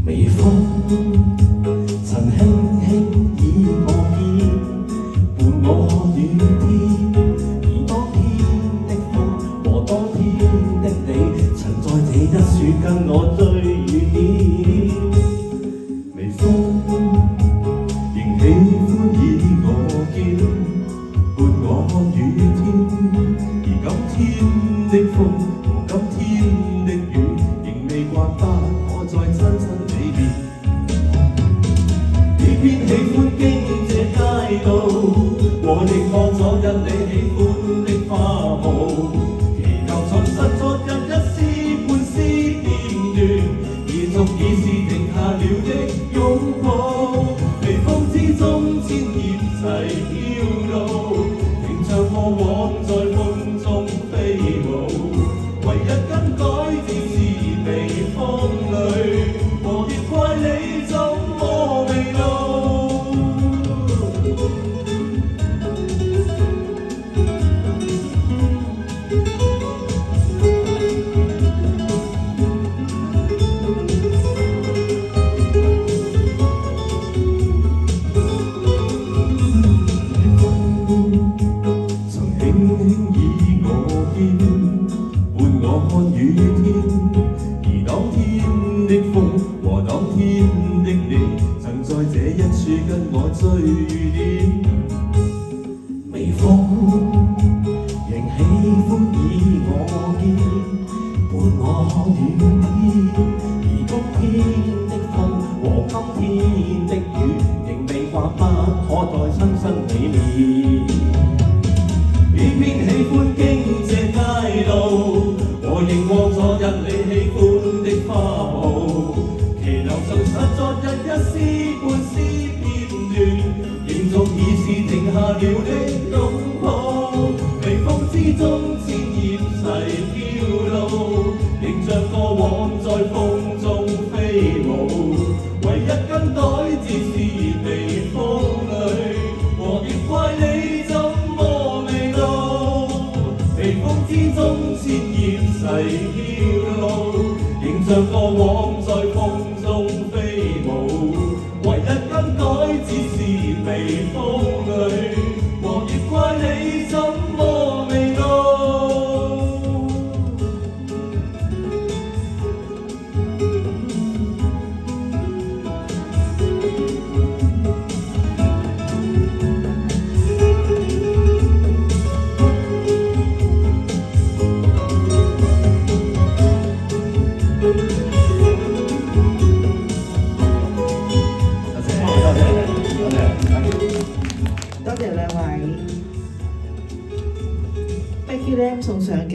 微風曾輕輕以我肩，伴我雨天。而當天的風和當天的你，曾在這一瞬跟我最遇見。微風仍喜歡以我肩，伴我雨天。而今天的風和今天的雨，仍未慣不可再親親你面。你偏喜歡經這街道，我亦過昨日你喜歡的花舞，祈求重拾昨日一絲半絲片段，而足以是停下了的擁抱。微風之中千葉齊飄露，停着過往在風中飛舞。唯一更改只是微風裏，我亦怪你怎麼未到。曾輕輕以我肩，伴我看雨天。而當天的風和當天的你，曾在這一處跟我最遇見。微風仍喜歡以我肩，伴我看雨天。而今天的風和今天的雨，仍未慣不可再親親你面。偏偏喜歡經這街道，我仍望昨日你喜歡的花舞，祈留重拾昨日一絲半絲片段，仍足以是停下了的擁抱。微風之中千葉齊飄露，迎着過往在風中飛舞。唯一更改只是微風裏，我亦怪你怎麼未到。微風之中千葉齊飄露，迎着過往在風中飛舞。唯一更改只是微風裏，我亦怪你怎麼未到。多謝兩位 Becky Lam 送上嘅。